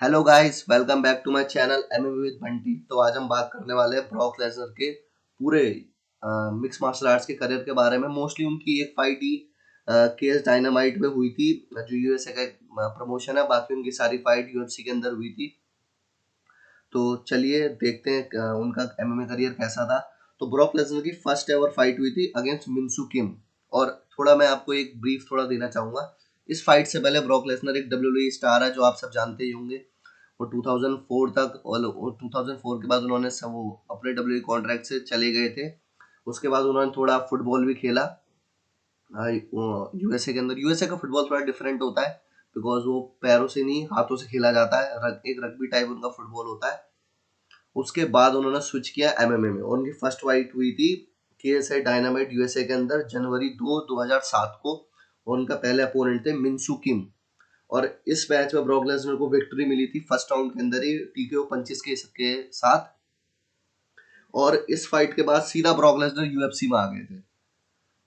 Hello guys, welcome back to my channel MMA with Bunty. तो आज हम बात करने वाले हैं ब्रॉक लेसनर के पूरे मिक्स मार्शल आर्ट्स के करियर के बारे में। मोस्टली उनकी एक फाइट ही केएस डायनामाइट में हुई थी, जो यूएसए का एक प्रमोशन है। बाकी उनकी सारी फाइट यूएफसी के अंदर हुई थी। तो चलिए देखते हैं उनका एमएमए करियर कैसा था। तो ब्रॉक लेसनर की फर्स्ट एवर फाइट हुई थी अगेंस्ट मिनसू किम। और थोड़ा मैं आपको एक ब्रीफ थोड़ा देना चाहूंगा। इस फाइट से पहले ब्रॉक लेसनर एक डब्ल्यूडब्ल्यूई स्टार है, जो आप सब जानते ही होंगे। वो 2004 तक, और 2004 के बाद उन्होंने सब वो अपने डब्ल्यू कॉन्ट्रैक्ट से चले गए थे। उसके बाद उन्होंने थोड़ा फुटबॉल भी खेला यूएसए के अंदर। यूएसए का फुटबॉल थोड़ा डिफरेंट होता है, बिकॉज वो पैरों से नहीं हाथों से खेला जाता है। एक रग्बी टाइप उनका फुटबॉल होता है। उसके बाद उन्होंने स्विच किया एमएमए में, और उनकी फर्स्ट फाइट हुई थी केएसए डायनामाइट यूएसए के अंदर जनवरी 2007 को। और उनका पहले अपोनेंट थे मिनसू किम। और इस मैच में ब्रॉक लेसनर को विक्ट्री मिली थी फर्स्ट राउंड के अंदर ही टीकेओ पंचेस के साथ। और इस फाइट के बाद सीधा ब्रॉक लेसनर यूएफसी में आ गए थे,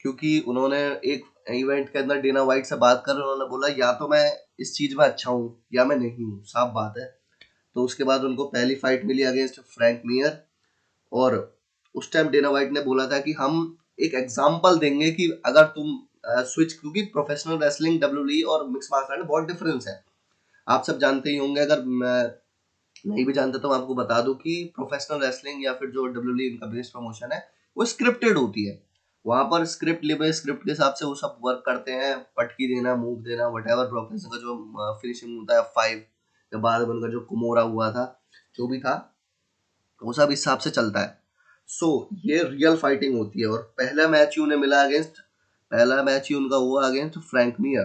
क्योंकि उन्होंने एक इवेंट के अंदर डेना वाइट से बात कर उन्होंने बोला या तो मैं इस चीज में अच्छा हूँ या मैं नहीं हूँ, साफ बात है। तो उसके बाद उनको पहली फाइट मिली अगेंस्ट फ्रैंक मियर। और उस टाइम डेना वाइट ने बोला था कि हम एक एग्जाम्पल देंगे कि अगर तुम स्विच, क्योंकि प्रोफेशनल रेसलिंग डब्ल्यूडब्ल्यूई और मिक्स मार्शल आर्ट में बहुत डिफरेंस है। आप सब जानते ही होंगे। अगर मैं नहीं भी जानता तो मैं आपको बता दूं कि प्रोफेशनल रेसलिंग या फिर जो डब्ल्यूडब्ल्यूई इनका बेस्ट प्रमोशन है, वो स्क्रिप्टेड होती है। वहां पर स्क्रिप्ट लिखे स्क्रिप्ट के हिसाब से वो सब वर्क करते हैं। पटकी देना, मूव देना, वटेवर। ब्रॉक लेसनर का जो फिनिशिंग होता है 5 के बाद में उनका जो कुमोरा हुआ था, जो भी था, वो सब इस हिसाब से चलता है। ये रियल फाइटिंग होती है। और पहला मैच ही उनका हुआ अगेंस्ट फ्रैंक मियर।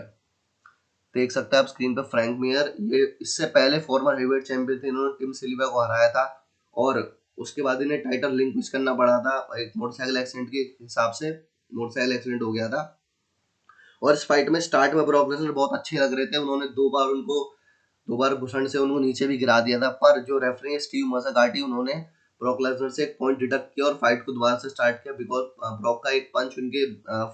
देख सकते हैं आप स्क्रीन पे फ्रैंक मियर। ये इससे पहले फॉर्मर हेवीवेट चैंपियन थे, इन्होंने टिम सिल्वा को हराया था। और उसके बाद इन्हें टाइटल रिंक्विश करना पड़ा था एक मोटरसाइकिल एक्सीडेंट के हिसाब से। मोटरसाइकिल एक्सीडेंट हो गया था। और इस फाइट में स्टार्ट में ब्रॉक लेसनर बहुत अच्छे लग रहे थे। उन्होंने दो बार घुसंड से उनको नीचे भी गिरा दिया था। पर जो रेफरी स्टीव मसागाटी, उन्होंने ब्रॉक लेसनर से एक पॉइंट डिडक्ट किया और फाइट को दोबारा से स्टार्ट किया, बिकॉज ब्रॉक का एक पंच उनके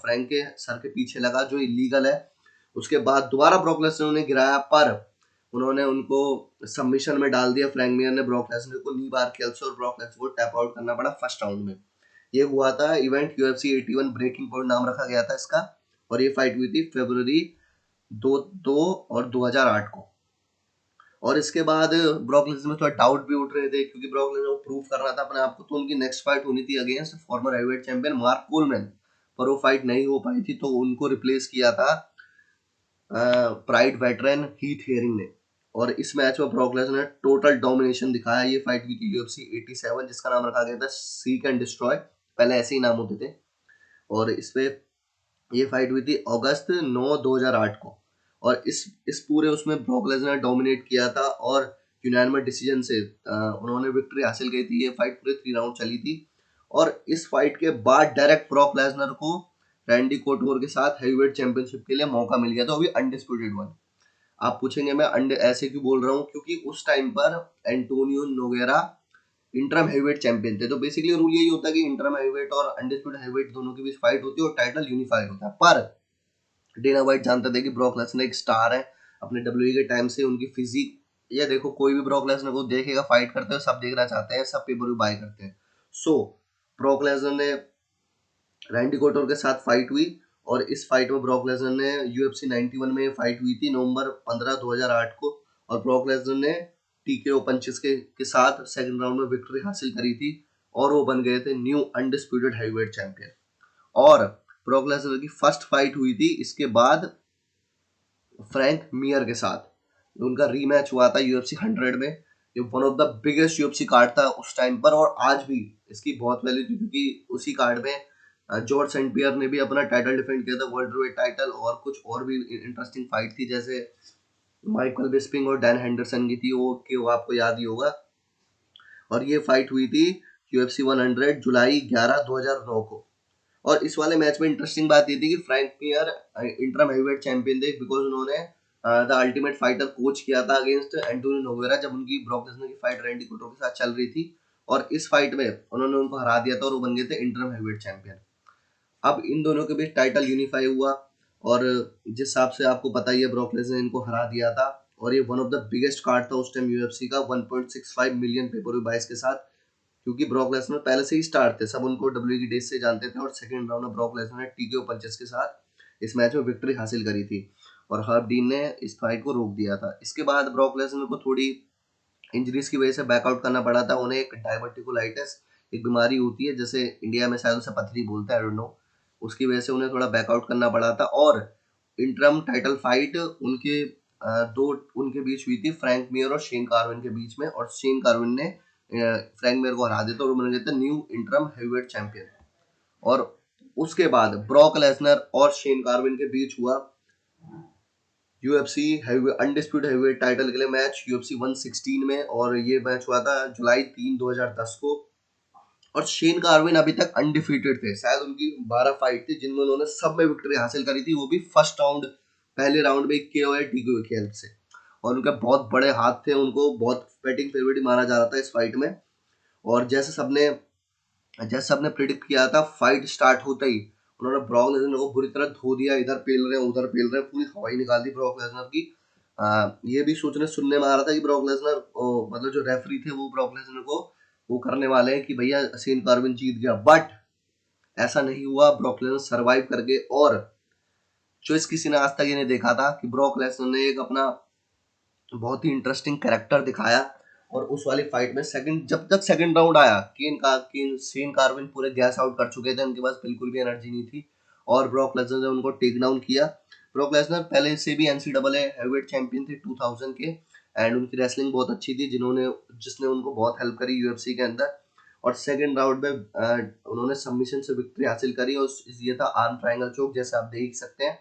फ्रैंक के सर के पीछे लगा, जो इलीगल है। उसके बाद दोबारा ब्रॉक लेसनर ने गिराया, पर उन्होंने उनको सबमिशन में डाल दिया। फ्रैंक मियर ने ब्रॉक लेसनर को नी बार खेल से, और ब्रॉक लेसनर को टैप आउट करना पड़ा फर्स्ट राउंड में। ये हुआ था इवेंट यूएफसी 81 ब्रेकिंग पॉइंट नाम रखा गया था इसका। और ये फाइट हुई थी फरवरी 2 और 2008 को। और इसके बाद ब्रॉक लेसनर में थोड़ा डाउट भी उठ रहे थे, क्योंकि ब्रॉक लेसनर को प्रूव करना था अपने आप को। तो उनकी नेक्स्ट फाइट होनी थी against farmer heavyweight champion mark Coleman, पर वो फाइट नहीं हो पाई थी। तो उनको रिप्लेस किया था प्राइड वेटरन हीथ हेरिंग ने। और इस मैच में ब्रॉक लेसनर ने टोटल डोमिनेशन दिखाया। ये फाइट हुई थी यूएफसी 87, जिसका नाम रखा गया था सीक एंड डिस्ट्रॉय। पहले ऐसे ही नाम होते थे। और इस पे ये फाइट हुई थी अगस्त 9 2008 को। और इस पूरे उसमें ब्रॉक लेसनर ने डोमिनेट किया था, और यूनानिमस डिसीजन से उन्होंने विक्ट्री हासिल की थी। ये फाइट पूरे 3 राउंड चली थी। और इस फाइट के बाद डायरेक्ट ब्रॉक लेसनर को रैंडी कोटोर के साथ हैवीवेट चैंपियनशिप के लिए मौका मिल गया था, वो भी अनडिस्प्यूटेड वन। आप पूछेंगे मैं ऐसे क्यों बोल रहा हूँ, क्योंकि उस टाइम पर एंटोनियो नोगेरा इंटरम हैवीवेट चैंपियन थे। तो बेसिकली रूल यही होता है कि इंटरम हैवीवेट और अनडिस्प्यूटेड हैवीवेट दोनों के बीच फाइट होती है और टाइटल यूनिफाई होता है। पर डेना वाइट जानते थे कि ब्रॉक लेसनर एक स्टार है अपने डब्ल्यूई के टाइम से। उनकी फिजिक, ये देखो, कोई भी ब्रॉक लेसनर को देखेगा फाइट करते हुए, सब देखना चाहते हैं, सब पेपर बाय करते हैं। सो ब्रॉक लेसनर ने रैंडी कोटोर के साथ फाइट हुई। और इस फाइट में ब्रॉक लेसनर ने यूएफसी 91 में फाइट हुई थी नवंबर 15 2008 को। और ब्रॉक लेसनर ने टीकेओ पंचेस के साथ सेकंड राउंड में विक्ट्री हासिल करी थी, और वो बन गए थे न्यू अनडिस्प्यूटेड हैवीवेट चैंपियन। और ब्रॉक लेसनर की फर्स्ट फाइट हुई थी इसके बाद फ्रैंक मियर के साथ। उनका रीमैच हुआ था यूएफसी 100 में। ये one of the biggest UFC card था उस टाइम पर, और आज भी इसकी बहुत वैल्यू थी, क्योंकि उसी कार्ड में जॉर्ज सेंट पियर ने भी अपना टाइटल डिफेंड किया था, वर्ल्ड वेट टाइटल। और कुछ और भी इंटरेस्टिंग फाइट थी, जैसे माइकल बिस्पिंग और डैन हेंडरसन की थी, वो आपको याद ही होगा। और ये फाइट हुई थी यूएफसी 100 जुलाई 11 2009 को। और इस वाले मैच में इंटरेस्टिंग बात ये थी कि फ्रैंक मियर इंटरम हेवीवेट चैंपियन थे, बिकॉज उन्होंने द अल्टीमेट फाइटर कोच किया था अगेंस्ट एंटोनियो नोगेरा, जब उनकी ब्रॉक लेसनर की फाइट रैंडी कोटो के साथ चल रही थी। और इस फाइट में उन्होंने उनको हरा दिया था, और वो बन गए थे इंटरम हेवीवेट चैंपियन। अब इन दोनों के बीच टाइटल यूनिफाई हुआ। और जिस हिसाब से आपको पता ही है, ब्रॉक लेसनर ने इनको हरा दिया था। और ये one of the biggest card था उस टाइम यूएफसी का 1.65 मिलियन पेपर व्यू बाइस के साथ, क्योंकि ब्रॉक लेसनर पहले से ही स्टार थे, सब उनको डब्ल्यू की डेज से जानते थे। और सेकंड राउंड में ब्रॉक लेसनर ने टीकेओ पंचेस के साथ इस मैच में विक्ट्री हासिल करी थी और हर्ब डीन ने इस फाइट को रोक दिया था। इसके बाद ब्रॉक लेसनर को थोड़ी इंजरीज की वजह से बैकआउट करना पड़ा था। उन्हें एक डायवर्टिकुलाइटिस एक बीमारी होती है, जैसे इंडिया में शायद उसे पथरी बोलते हैं, आई डोंट नो, उसकी वजह से उन्हें थोड़ा बैकआउट करना पड़ा था। और इंटरम टाइटल फाइट उनके दो उनके बीच हुई थी, फ्रैंक मियर और शेन कार्विन के बीच में, और शेन कार्विन ने फ्रैंक मियर को हरा दिया था और बन गए थे न्यू इंटरम हेवीवेट चैंपियन। और उसके बाद ब्रॉक लेसनर और शेन कार्विन के बीच हुआ यूएफसी अनडिस्प्यूटेड हेवीवेट टाइटल के लिए मैच यूएफसी 116 में, और ये मैच हुआ था जुलाई 3 2010 को। और शेन कार्विन अभी तक अनडिफीटेड थे, शायद उनकी 12 फाइट थी जिनमें उन्होंने सब में विक्ट्री हासिल करी थी, वो भी फर्स्ट राउंड, पहले राउंड में KO या TKO की हेल्प से। और उनके बहुत बड़े हाथ थे, उनको बहुत बैटिंग फेवरेट माना जा रहा था इस फाइट में। और जैसे सबने प्रिडिक्ट किया था, फाइट स्टार्ट होते ही उन्होंने ब्रॉक लेसनर को बुरी तरह धो दिया, इधर पेल रहे हैं उधर पेल रहे हैं, पूरी हवाई निकाल दी ब्रॉक लेसनर की। ये भी सोचने सुनने में आ रहा था कि ब्रॉक लेसनर मतलब जो रेफरी थे वो ब्रॉक लेसनर को वो करने वाले हैं कि भैया शेन कार्विन जीत गया, बट ऐसा नहीं हुआ। ब्रॉक लेसनर सर्वाइव करके, और जो इस किसी ने आज तक ये नहीं देखा था कि ब्रॉक लेसनर ने एक अपना बहुत ही इंटरेस्टिंग कैरेक्टर दिखाया। और उस वाली फाइट में जब तक सेकंड राउंड आया, शेन कार्विन पूरे गैस आउट कर चुके थे, उनके पास बिल्कुल भी एनर्जी नहीं थी, और ब्रॉक लेसनर ने उनको टेक डाउन किया। ब्रॉक लेसनर पहले से भी NCAA हेवीवेट चैंपियन थे 2000 के, एंड उनकी रेसलिंग बहुत अच्छी थी जिसने उनको बहुत हेल्प करी यूएफसी के अंदर। और सेकंड राउंड में उन्होंने सबमिशन से विक्ट्री हासिल करी, और ये था आर्म ट्रायंगल चोक, जैसे आप देख सकते हैं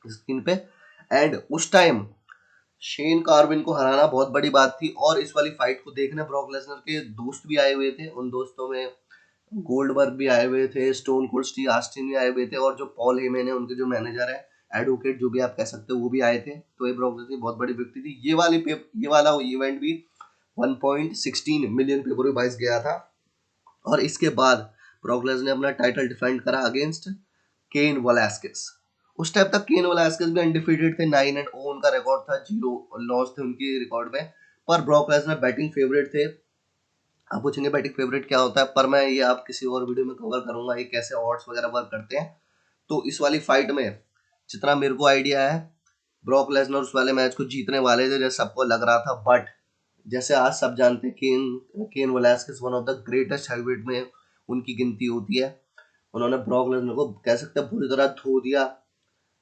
स्क्रीन पे। एंड उस टाइम शेन कार्विन को हराना बहुत बड़ी बात थी, और इस वाली फाइट को देखने ब्रॉक लेसनर के दोस्त भी आए हुए थे। उन दोस्तों में गोल्डबर्ग भी आए हुए थे, स्टोन कोल्ड स्टीव ऑस्टिन भी आए हुए थे, और जो पॉल हेमन है उनके जो मैनेजर है, एडवोकेट जो भी आप कह सकते हो, वो भी आए थे। तो ये ब्रॉक लेसनर की बहुत बड़ी व्यक्ति थी। ये वाला इवेंट भी 1.16 मिलियन पेपर बाइस गया था। और इसके बाद ब्रॉक लेसनर ने अपना टाइटल डिफेंड करा अगेंस्ट केन वेलास्केस। उस टाइम तक केन वेलास्केस भी अनडिफीटेड थे, 9-0 उनका रिकॉर्ड था, 0 लॉस थे उनके रिकॉर्ड में। पर ब्रॉक लेसनर बैटिंग फेवरेट थे। आप पूछेंगे बैटिंग फेवरेट क्या होता है, पर मैं ये आप किसी और वीडियो में कवर करूंगा ये कैसे ऑड्स वगैरह वर्क करते हैं। तो इस वाली फाइट में जितना मेरे को आइडिया है, ब्रॉक लेसनर उस वाले मैच को जीतने वाले थे जैसे सबको लग रहा था, बट जैसे आज सब जानते हैं Cain Velasquez one of the greatest heavyweight में उनकी गिनती होती है। उन्होंने ब्रॉक लेसनर को कह सकते हैं पूरी तरह धो दिया।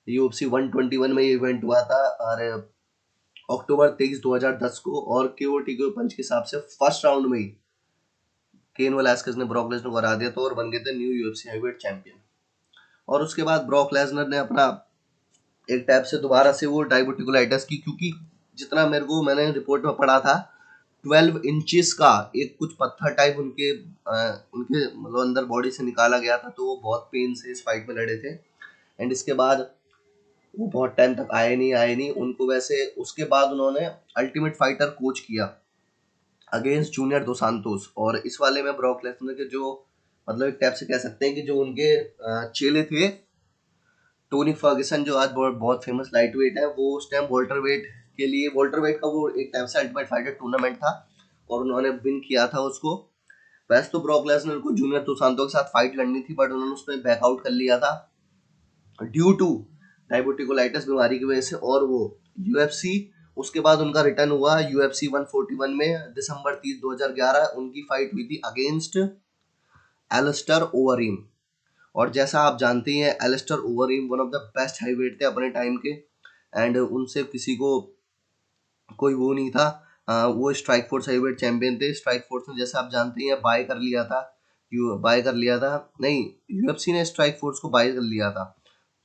यूएफसी 121 में ये इवेंट हुआ था, और अक्टूबर 23 2010 को, और केओ पंच के हिसाब से फर्स्ट राउंड में ही केन वेलास्केस ने ब्रॉक लेसनर को हरा दिया था और बन गए थे न्यू यूएफसी हेवीवेट चैंपियन। और उसके बाद ब्रॉक लेसनर ने अपना एक टाइप से दोबारा से वो डाइवर्टिकुलाइटिस की, क्योंकि जितना मैंने रिपोर्ट में पढ़ा था, 12 इंचेस का एक कुछ पत्थर टाइप उनके मतलब अंदर बॉडी से निकाला गया था, तो वो बहुत पेन से इस फाइट में लड़े थे। एंड इसके बाद वो बहुत टाइम तक आए नहीं उनको। वैसे उसके बाद उन्होंने अल्टीमेट फाइटर कोच किया अगेंस्ट जूनियर दो सांतोस, और इस वाले में ब्रॉक लेसनर के जो मतलब एक टाइप से कह सकते हैं कि जो उनके चेले थे, टोनी फर्गसन जो आज बहुत फेमस लाइट वेट है, वो उस टाइम वॉल्टर वेट का वो एक टाइप से अल्टीमेट फाइटर टूर्नामेंट था, और उन्होंने विन किया था उसको। वैसे तो ब्रॉक लेसनर को जूनियर दो सांतो के साथ फाइट लड़नी थी, बट उन्होंने उसमें बैकआउट कर लिया था ड्यू टू डाइवर्टिकुलाइटिस बीमारी की वजह से। और वो यूएफसी उसके बाद उनका रिटर्न हुआ यूएफसी 141 में दिसंबर 30 2011 उनकी फाइट हुई थी अगेंस्ट एलिस्टर ओवरीम। और जैसा आप जानते ही हैं, Alistair Overeem one of the best heavyweight थे अपने टाइम के, एंड उनसे किसी को कोई वो नहीं था। वो स्ट्राइक फोर्स हाईवेट चैंपियन थे। स्ट्राइक फोर्स ने जैसा आप जानते हैं बाय कर लिया था, नहीं, यूएफसी ने स्ट्राइक फोर्स को बाय कर लिया था।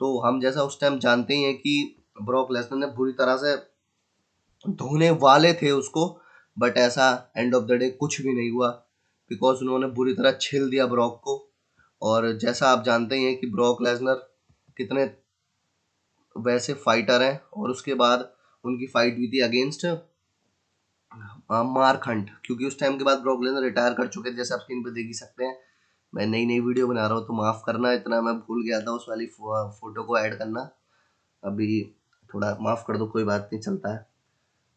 तो हम जैसा उस टाइम जानते ही हैं कि ब्रॉक लेसनर ने बुरी तरह से धोने वाले थे उसको, बट ऐसा एंड ऑफ द डे कुछ भी नहीं हुआ, बिकॉज उन्होंने बुरी तरह छिल दिया ब्रॉक को। और जैसा आप जानते ही हैं कि ब्रॉक लेसनर कितने वैसे फाइटर हैं। और उसके बाद उनकी फाइट हुई थी अगेंस्ट मार्क हंट, क्योंकि उस टाइम के बाद ब्रॉक लेसनर रिटायर कर चुके थे, जैसे आप स्क्रीन पे देख ही सकते हैं। मैं नई नई वीडियो बना रहा हूँ तो माफ़ करना, इतना मैं भूल गया था उस वाली फोटो को ऐड करना, अभी थोड़ा माफ़ कर दो, कोई बात नहीं, चलता है।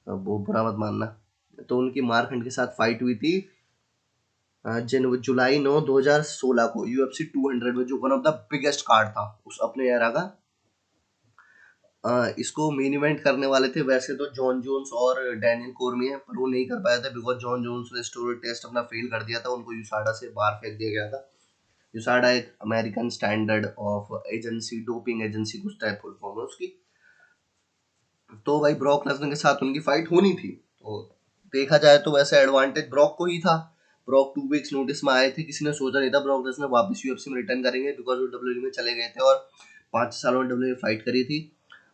वो बुरा मत मानना। तो उनकी मार्क हंट के साथ फाइट हुई थी जुलाई 9 2016 को UFC 200 में, जो one of the biggest card था उस अपने एरा का। इसको मेन इवेंट करने वाले थे वैसे तो जॉन जोन्स और डैनियल कॉर्मियर, पर वो नहीं कर पाया था बिकॉज जॉन जोन्स ने स्टोरी टेस्ट अपना फेल कर दिया था, उनको यूसाडा से बाहर फेंक दिया गया था। यूसाडा एक American standard of agency, doping agency कुछ टाइप फुल फॉर्म है उसकी। तो भाई ब्रॉक लेसनर के साथ उनकी फाइट होनी थी, तो देखा जाए तो वैसे एडवांटेज ब्रॉक को ही था। ब्रॉक 2 वीक्स नोटिस में आए थे, किसी ने सोचा नहीं था ब्रॉक लेसनर वापस यूएफसी में रिटर्न करेंगे बिकॉज वो डब्ल्यूडब्ल्यूई में चले गए थे और 5 सालों में डब्ल्यूडब्ल्यूई फाइट करी थी,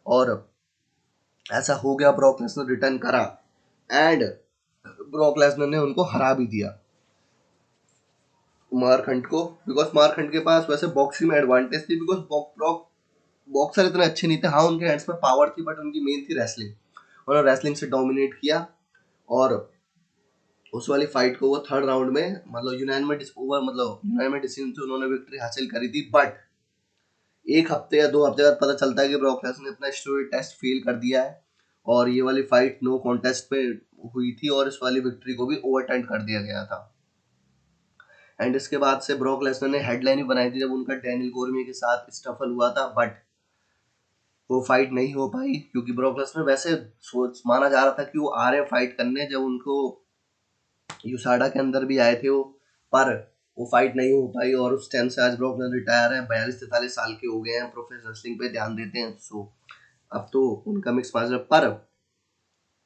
और ऐसा हो गया, ब्रॉक लेसनर रिटर्न करा एंड ब्रॉक लेसनर ने उनको हरा भी दिया मार्क हंट को, बिकॉज मार्क हंट के पास वैसे बॉक्सिंग में एडवांटेज थी बिकॉज ब्रॉक बॉक्सर इतने अच्छे नहीं थे। हाँ उनके हैंड्स में पावर थी बट उनकी मेन थी रेसलिंग, उन्होंने रेसलिंग से डोमिनेट किया। और उस वाली फाइट को वो थर्ड राउंड में मतलब यूनानिमस डिसीजन से उन्होंने विक्ट्री हासिल करी थी। बट 1 हफ्ते या 2 हफ्ते बाद पता चलता है कि ब्रॉक लेसनर ने अपना स्टोरी टेस्ट फेल कर दिया है और ये वाली फाइट नो कॉन्टेस्ट पे हुई थी और इस वाली विक्ट्री को भी ओवरटर्न कर दिया गया था। एंड इसके बाद से ब्रॉक लेसनर ने हेडलाइन ही बनाई थी जब उनका डैनियल कॉर्मियर के साथ स्टफल हुआ था, बट वो फाइट नहीं हो पाई क्योंकि ब्रॉक लेसनर वैसे सोच माना जा रहा था कि वो आ रहे फाइट करने, जब उनको यूसाडा के अंदर भी आए थे वो, पर वो फाइट नहीं हो पाई और उस टाइम से आज ब्रॉक लेसनर रिटायर हैं, 42-43 साल के हो गए हैं, प्रोफेशनल रेसलिंग पे ध्यान देते हैं। सो अब तो उनका मिक्स मार्शल, पर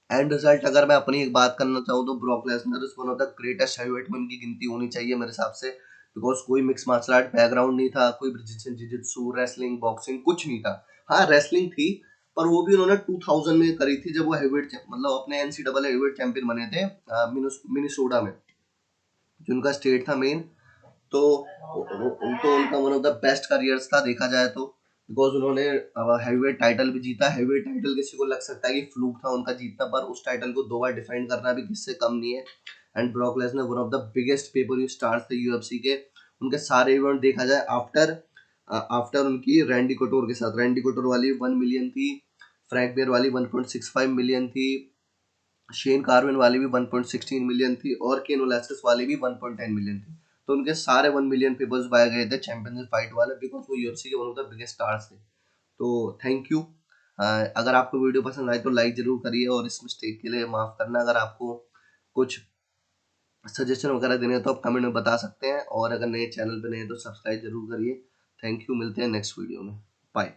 एंड रिजल्ट अगर मैं अपनी एक बात करना चाहूँ तो Brock Lesnar is one of the greatest heavyweight में उनकी गिनती होनी चाहिए मेरे हिसाब से, बिकॉज कोई मिक्स मार्शल आर्ट बैकग्राउंड नहीं था, कोई जिजित्सु रेसलिंग बॉक्सिंग कुछ नहीं था। हाँ रेसलिंग थी, पर वो भी उन्होंने 2000 में करी थी जब वो हैवीवेट मतलब अपने NCAA हैवीवेट चैंपियन बने थे मिनीसोटा में, जो उनका स्टेट था मेन। तो उनका one of the best careers था देखा जाए तो, बिकॉज उन्होंने हैवीवेट टाइटल भी जीता। हैवीवेट टाइटल किसी को लग सकता है कि फ्लूक था उनका जीतना, पर उस टाइटल को 2 बार डिफेंड करना भी किससे कम नहीं है। And Brock Lesnar one of the biggest pay per view stars थे यूएफसी के, उनके सारे इवेंट देखा जाए आफ्टर आफ्टर उनकी रैंडी कटोर के साथ, रैंडी कटोर वाली 1 मिलियन थी, फ्रैंक बेयर वाली 1.65 मिलियन थी, शेन कार्विन वाली भी 1.16 मिलियन थी और केन ओलास्किस वाली भी 1.10 मिलियन थी। तो उनके सारे 1 मिलियन पेपर्स बाय गए थे चैंपियनशिप फाइट वाले, बिकॉज वो यूएफसी के one of the biggest stars थे। तो थैंक यू। अगर आपको वीडियो पसंद आई तो लाइक जरूर करिए और इस मिस्टेक के लिए माफ करना। अगर आपको कुछ सजेशन वगैरह देने हैं तो आप कमेंट में बता सकते हैं, और अगर नए चैनल पे नए हैं तो सब्सक्राइब जरूर करिए। थैंक यू, मिलते हैं नेक्स्ट वीडियो में। बाय।